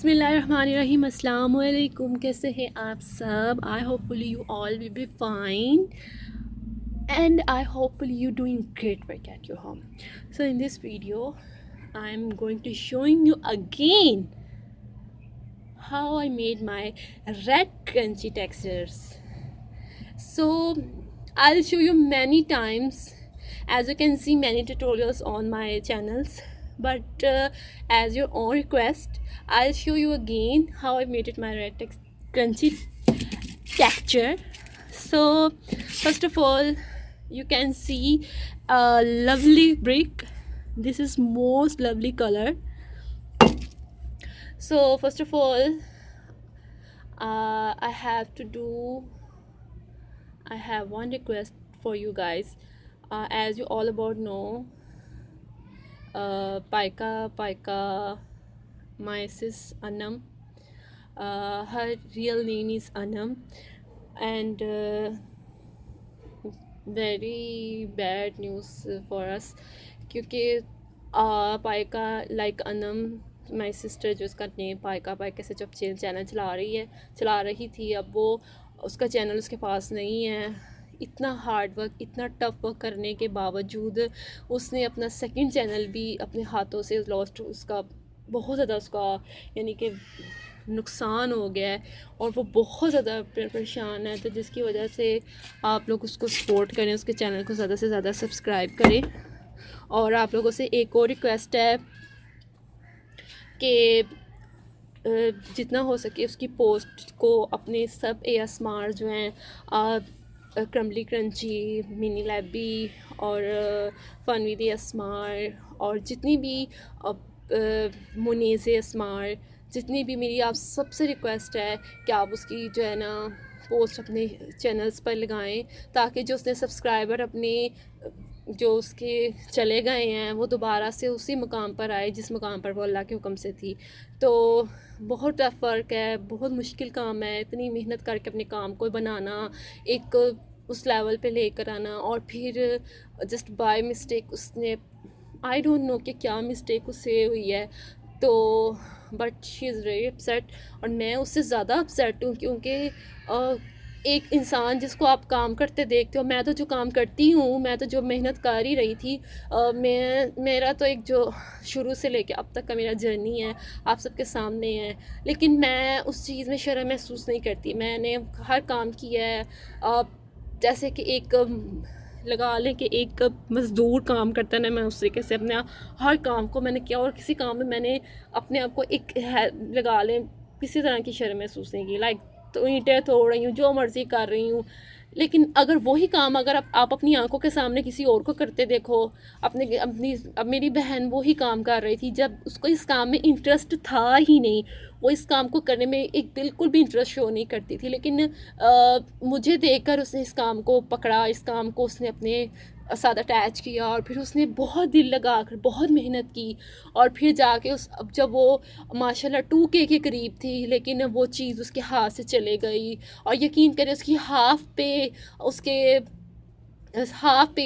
बिस्मिल्लाहिर्रहमानिर्रहीम, अस्सलाम वालेकुम। कैसे हैं आप सब? आई hopefully you all will be fine and I hopefully you doing great work at your home. So in this video I'm going to showing you again how I made my red crunchy textures. So I'll show you many times, as you can see many tutorials on my channels, but as your own request I'll show you again how I made it my red crunchy texture. So first of all, you can see a lovely brick. This is most lovely color. So first of all, I have one request for you guys. As you all about know, Paika my sis Anam, her real name is Anam, and very bad news for us क्योंकि पायका like Anam my sister जो उसका name पायका से जब channel चला रही थी, अब वो उसका चैनल उसके पास नहीं है। इतना हार्ड वर्क, इतना टफ वर्क करने के बावजूद उसने अपना सेकंड चैनल भी अपने हाथों से लॉस्ट, उसका बहुत ज़्यादा उसका यानी कि नुकसान हो गया है और वो बहुत ज़्यादा परेशान है। तो जिसकी वजह से आप लोग उसको सपोर्ट करें, उसके चैनल को ज़्यादा से ज़्यादा सब्सक्राइब करें। और आप लोगों से एक और रिक्वेस्ट है कि जितना हो सके उसकी पोस्ट को अपने सब ASMR जो हैं, क्रम्बली क्रंची, मिनी लैबी और फन विद ASMR और जितनी भी मुनीज़ ASMR, जितनी भी मेरी आप सबसे रिक्वेस्ट है कि आप उसकी जो है ना पोस्ट अपने चैनल्स पर लगाएं, ताकि जो उसने सब्सक्राइबर अपने जो उसके चले गए हैं वो दोबारा से उसी मुकाम पर आए जिस मुकाम पर वो अल्लाह के हुक्म से थी। तो बहुत टफ वर्क है, बहुत मुश्किल काम है, इतनी मेहनत करके अपने काम को बनाना, एक उस लेवल पे लेकर आना, और फिर जस्ट बाय मिस्टेक उसने आई डोंट नो कि क्या मिस्टेक उससे हुई है, तो but she is very upset. और मैं उससे ज़्यादा अपसेट हूँ क्योंकि एक इंसान जिसको आप काम करते देखते हो, मैं तो जो काम करती हूँ, मैं तो जो मेहनत कर ही रही थी, मेरा तो एक जो शुरू से लेके अब तक का मेरा जर्नी है आप सबके सामने है, लेकिन मैं उस चीज़ में शर्म महसूस नहीं करती। मैंने हर काम किया है, जैसे कि एक लगा लें कि एक मज़दूर काम करता है ना, मैं उस तरीके से अपने हर काम को मैंने किया, और किसी काम में मैंने अपने आप को एक लगा लें किसी तरह की शर्म महसूस नहीं की। लाइक तो ईंटें तोड़ रही हूँ, जो मर्ज़ी कर रही हूँ, लेकिन अगर वही काम अगर आप अपनी आंखों के सामने किसी और को करते देखो, अब मेरी बहन वही काम कर रही थी जब उसको इस काम में इंटरेस्ट था ही नहीं, वो इस काम को करने में एक बिल्कुल भी इंटरेस्ट शो नहीं करती थी, लेकिन मुझे देखकर उसने इस काम को पकड़ा, इस काम को उसने अपने साथ अटैच किया, और फिर उसने बहुत दिल लगा कर बहुत मेहनत की, और फिर जाके अब जब वो माशाल्लाह 2K के करीब थी, लेकिन वो चीज़ उसके हाथ से चले गई, और यकीन करें उसकी हाफ पे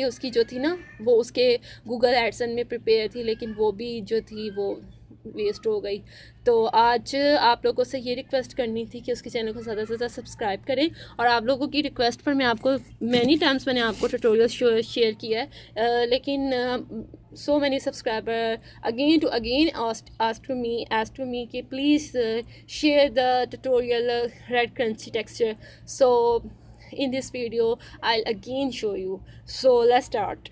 उसकी जो थी ना, वो उसके गूगल एडसन में प्रिपेयर थी, लेकिन वो भी जो थी वो वेस्ट हो गई। तो आज आप लोगों से ये रिक्वेस्ट करनी थी कि उसके चैनल को ज़्यादा से ज़्यादा सब्सक्राइब करें, और आप लोगों की रिक्वेस्ट पर मैं आपको मैनी टाइम्स मैंने आपको ट्यूटोरियल शेयर किया है, लेकिन so many subscriber again to again ask to me कि please share the tutorial red crunchy texture. So in this video I'll again show you. So let's start.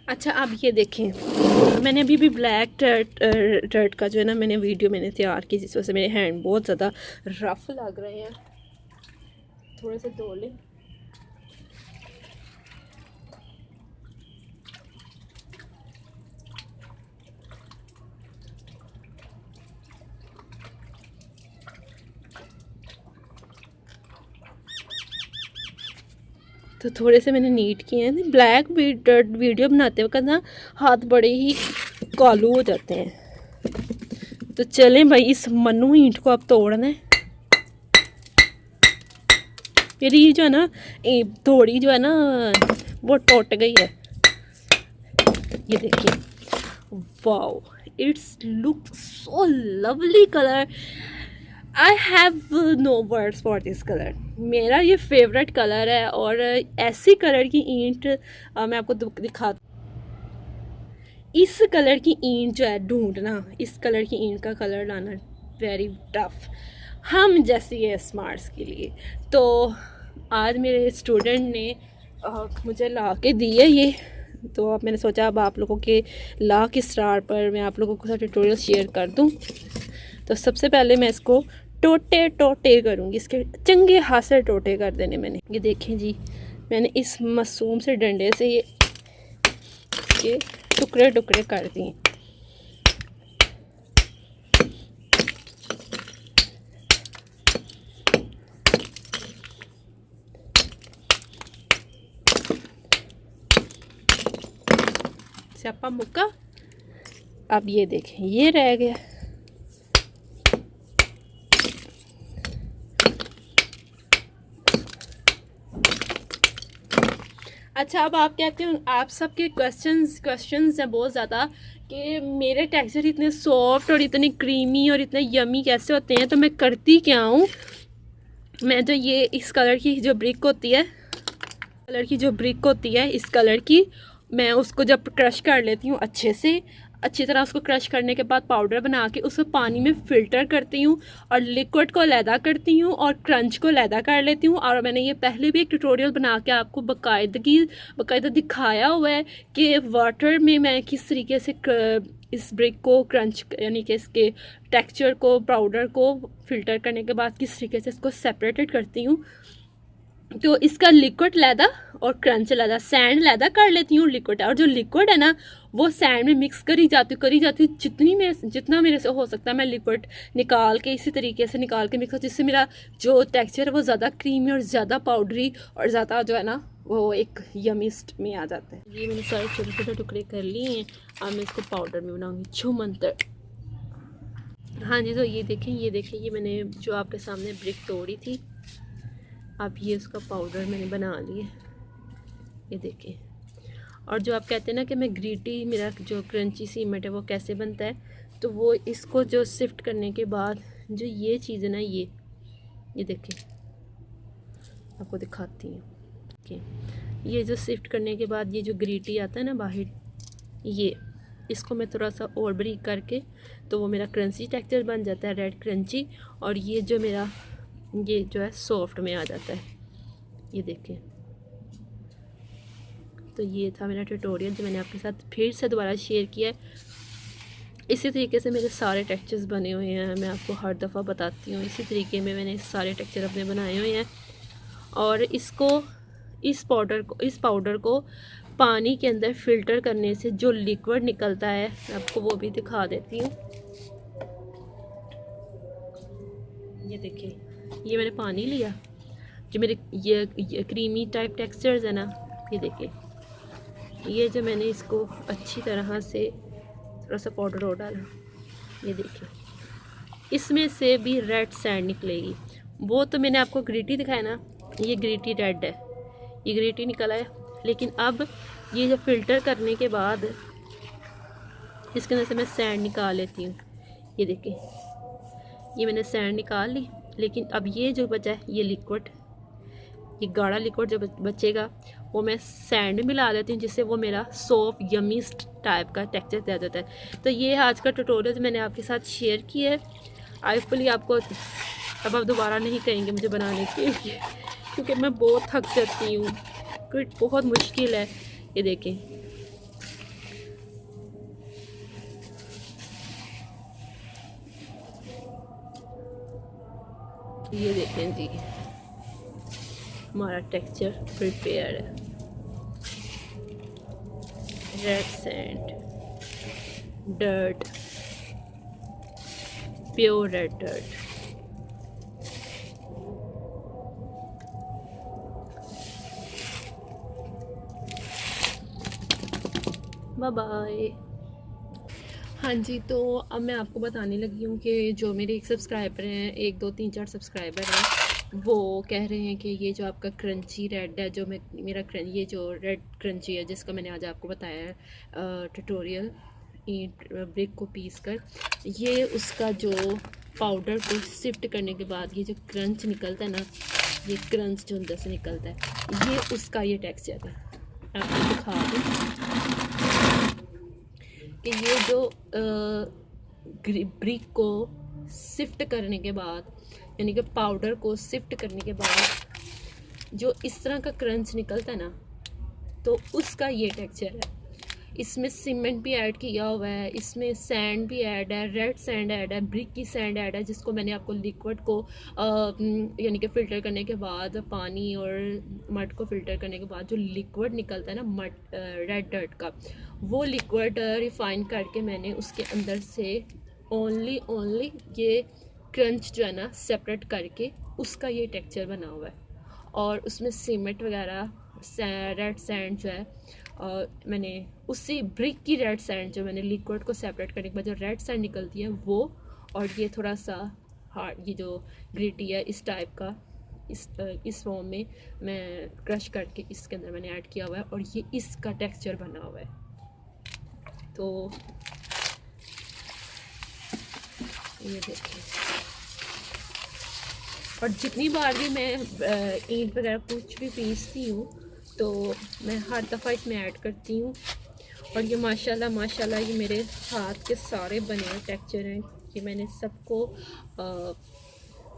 अच्छा, अब ये देखें, मैंने अभी भी ब्लैक डर्ट का जो है ना मैंने वीडियो तैयार की, जिस वजह से मेरे हैंड बहुत ज़्यादा रफ लग रहे हैं, थोड़े से धो लें। तो थोड़े से मैंने नीट किए हैं। ब्लैक वीडियो बनाते वक्त ना हाथ बड़े ही कालू हो जाते हैं। तो चलें भाई, इस मन्नू ईंट को अब तोड़ना है। मेरी जो है ना थोड़ी जो है ना वो टूट गई है, ये देखिए, wow, it's look so lovely colour. I have no words for this colour. मेरा ये फेवरेट कलर है। और ऐसी कलर की ईंट मैं आपको दिखा, इस कलर की ईंट जो है ढूंढना, इस कलर की ईंट का कलर लाना वेरी टफ हम जैसी है स्मार्ट्स के लिए। तो आज मेरे स्टूडेंट ने मुझे ला के दी है ये। तो अब मैंने सोचा अब आप लोगों के ला के स्टार पर मैं आप लोगों के साथ ट्यूटोरियल शेयर कर दूं। तो सबसे पहले मैं इसको टोटे टोटे करूँगी, इसके चंगे हाथ से टोटे कर देने मैंने। ये देखें जी, मैंने इस मासूम से डंडे से ये टुकड़े टुकड़े कर दिए। स्यापा मुक्का। अब ये देखें, ये रह गया। अच्छा, अब आप कहते हो, आप सबके क्वेश्चंस हैं बहुत ज़्यादा कि मेरे टेक्सचर इतने सॉफ्ट और इतने क्रीमी और इतने यमी कैसे होते हैं। तो मैं करती क्या हूँ, मैं जो ये इस कलर की जो ब्रिक होती है, इस कलर की, मैं उसको जब क्रश कर लेती हूँ अच्छी तरह उसको क्रश करने के बाद पाउडर बना के उसको पानी में फ़िल्टर करती हूँ और लिक्विड को अलहदा करती हूँ और क्रंच को अलहदा कर लेती हूँ। और मैंने ये पहले भी एक ट्यूटोरियल बना के आपको बाकायदा दिखाया हुआ है कि वाटर में मैं किस तरीके से इस ब्रिक को क्रंच यानी कि इसके टेक्सचर को, पाउडर को फ़िल्टर करने के बाद किस तरीके से इसको सेपरेटेड करती हूँ। तो इसका लिक्विड लैदा और क्रंच लैदा, सैंड लैदा कर लेती हूँ लिक्विड, और जो लिक्विड है ना वो सैंड में मिक्स करी जाती हूँ। जितना मेरे से हो सकता है मैं लिक्विड निकाल के इसी तरीके से निकाल के मिक्स, जिससे मेरा जो टेक्सचर है वो ज़्यादा क्रीमी और ज़्यादा पाउडरी और ज़्यादा जो है ना वो एक यमिस्ट में आ जाता है। ये मैंने सारे छोटे छोटे टुकड़े कर लिए हैं। अब मैं इसको पाउडर में बनाऊँगी छुमंतर। हाँ जी, तो ये देखें ये मैंने जो आपके सामने ब्रिक तोड़ी थी, अब ये उसका पाउडर मैंने बना लिया, ये देखिए। और जो आप कहते हैं ना कि मैं ग्रीटी, मेरा जो क्रंची सीमेंट है वो कैसे बनता है, तो वो इसको जो सिफ्ट करने के बाद जो ये चीज़ है ना, ये देखिए आपको दिखाती हूँ कि ये जो सिफ्ट करने के बाद ये जो ग्रीटी आता है ना बाहर, ये इसको मैं थोड़ा सा और बारीक करके तो वो मेरा क्रंची टेक्सचर बन जाता है, रेड क्रंची। और ये जो मेरा ये जो है सॉफ्ट में आ जाता है, ये देखें। तो ये था मेरा ट्यूटोरियल जो मैंने आपके साथ फिर से दोबारा शेयर किया है। इसी तरीके से मेरे सारे टेक्सचर्स बने हुए हैं, मैं आपको हर दफ़ा बताती हूँ। इसी तरीके में मैंने सारे टेक्सचर अपने बनाए हुए हैं। और इस पाउडर को पानी के अंदर फ़िल्टर करने से जो लिक्विड निकलता है, मैं आपको वो भी दिखा देती हूँ। ये देखिए, ये मैंने पानी लिया, जो मेरे ये क्रीमी टाइप टेक्सचर्स है ना, ये देखिए, ये जो मैंने इसको अच्छी तरह से थोड़ा सा पाउडर और डाला, ये देखिए, इसमें से भी रेड सैंड निकलेगी। वो तो मैंने आपको ग्रीटी दिखाया ना, ये ग्रीटी रेड है, ये ग्रीटी निकला है। लेकिन अब ये जो फ़िल्टर करने के बाद इसके अंदर से मैं सैंड निकाल लेती हूँ। ये देखिए, ये मैंने सैंड निकाल ली। लेकिन अब ये जो बचा है, ये लिक्विड, ये गाढ़ा लिक्विड जो बचेगा वो मैं सैंड में मिला लेती हूँ, जिससे वो मेरा सॉफ्ट यमी टाइप का टेक्सचर दे देता है। तो ये आज का ट्यूटोरियल मैंने आपके साथ शेयर किया है। आईफुली आपको अब आप दोबारा नहीं कहेंगे मुझे बनाने के लिए, क्योंकि मैं बहुत थक जाती हूँ, क्योंकि बहुत मुश्किल है। ये देखें, ये देखें जी, हमारा टेक्सचर प्रिपेयर है। Red sand, dirt, pure red dirt. Bye bye. हाँ जी, तो अब मैं आपको बताने लगी हूँ कि जो मेरे एक सब्सक्राइबर हैं, 1 2 3 4 सब्सक्राइबर हैं, वो कह रहे हैं कि ये जो आपका क्रंची रेड है, जो ये जो रेड क्रंची है जिसका मैंने आज आपको बताया है ट्यूटोरियल, ईंट ब्रिक को पीस कर, ये उसका जो पाउडर को सिफ्ट करने के बाद ये जो क्रंच निकलता है ना, ये क्रंच जो अंदर से निकलता है, ये उसका ये टेक्सचर है। आपको दिखा दूँ कि ये जो ब्रिक को सिफ्ट करने के बाद, यानी कि पाउडर को सिफ्ट करने के बाद जो इस तरह का क्रंच निकलता है ना, तो उसका ये टेक्सचर है। इसमें सीमेंट भी ऐड किया हुआ है, इसमें सैंड भी ऐड है, रेड सैंड ऐड है, ब्रिक की सैंड ऐड है, जिसको मैंने आपको लिक्विड को यानी कि फ़िल्टर करने के बाद, पानी और मड को फ़िल्टर करने के बाद जो लिक्विड निकलता है ना मड रेड डर्ट का, वो लिक्विड रिफ़ाइन करके मैंने उसके अंदर से ओनली ये क्रंच जो है ना सेपरेट करके उसका ये टेक्सचर बना हुआ है। और उसमें सीमेंट वगैरह रेड सैंड जो है, और मैंने उसी ब्रिक की रेड सैंड जो मैंने लिक्विड को सेपरेट करने के बाद जो रेड सैंड निकलती है वो, और ये थोड़ा सा हार्ड, ये जो ग्रिटी है इस टाइप का, इस फॉर्म में मैं क्रश करके इसके अंदर मैंने ऐड किया हुआ है, और ये इसका टेक्सचर बना हुआ है। तो ये देखिए, और जितनी बार भी मैं ईंट वगैरह कुछ भी पीसती हूँ तो मैं हर दफ़ा इसमें ऐड करती हूँ। और ये माशाल्लाह ये मेरे हाथ के सारे बने हुए टेक्सचर हैं, कि मैंने सबको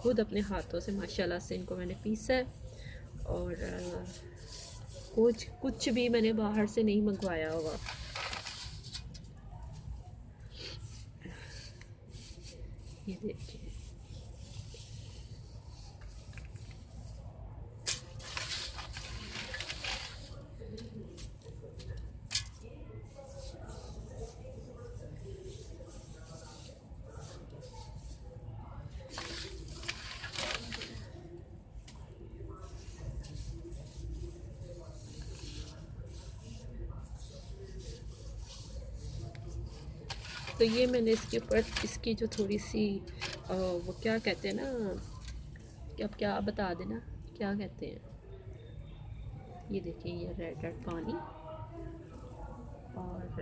खुद अपने हाथों से माशाल्लाह से इनको मैंने पीसा है। और कुछ भी मैंने बाहर से नहीं मंगवाया होगा। ये देखिए, तो ये मैंने इसके ऊपर इसकी जो थोड़ी सी वो क्या कहते हैं ना, कि अब क्या बता देना क्या कहते हैं, ये देखिए ये रेड पानी, और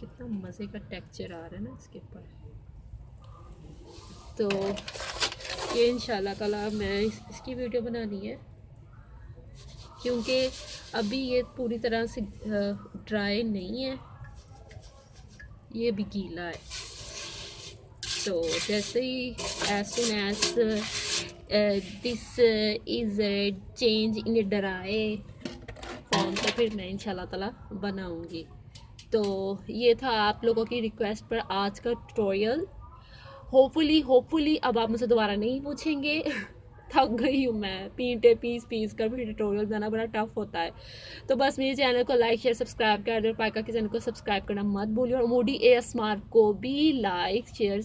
कितना मज़े का टेक्सचर आ रहा है ना इसके ऊपर। तो ये इंशाल्लाह ताला मैं इसकी वीडियो बनानी है, क्योंकि अभी ये पूरी तरह से ड्राई नहीं है, ये भी गीला है। तो जैसे ही as soon as this is change in dry form, तो फिर मैं इंशाल्लाह ताला बनाऊंगी। तो ये था आप लोगों की रिक्वेस्ट पर आज का ट्यूटोरियल। होपफुली अब आप मुझसे दोबारा नहीं पूछेंगे। थक गई हूँ मैं, पीस कर फिर ट्यूटोरियल बनाना बड़ा टफ होता है। तो बस मेरे चैनल को लाइक शेयर सब्सक्राइब कर दो, पायका के चैनल को सब्सक्राइब करना मत भूलिए, और मोडी ASMR को भी लाइक शेयर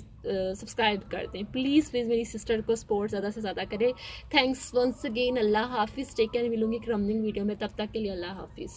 सब्सक्राइब कर दें प्लीज़। मेरी सिस्टर को सपोर्ट ज़्यादा से ज़्यादा करें। Thanks once again. अल्लाह हाफिज़, टेक केयर। मिलूंगी क्रमिंग वीडियो में, तब तक के लिए अल्लाह हाफिज़।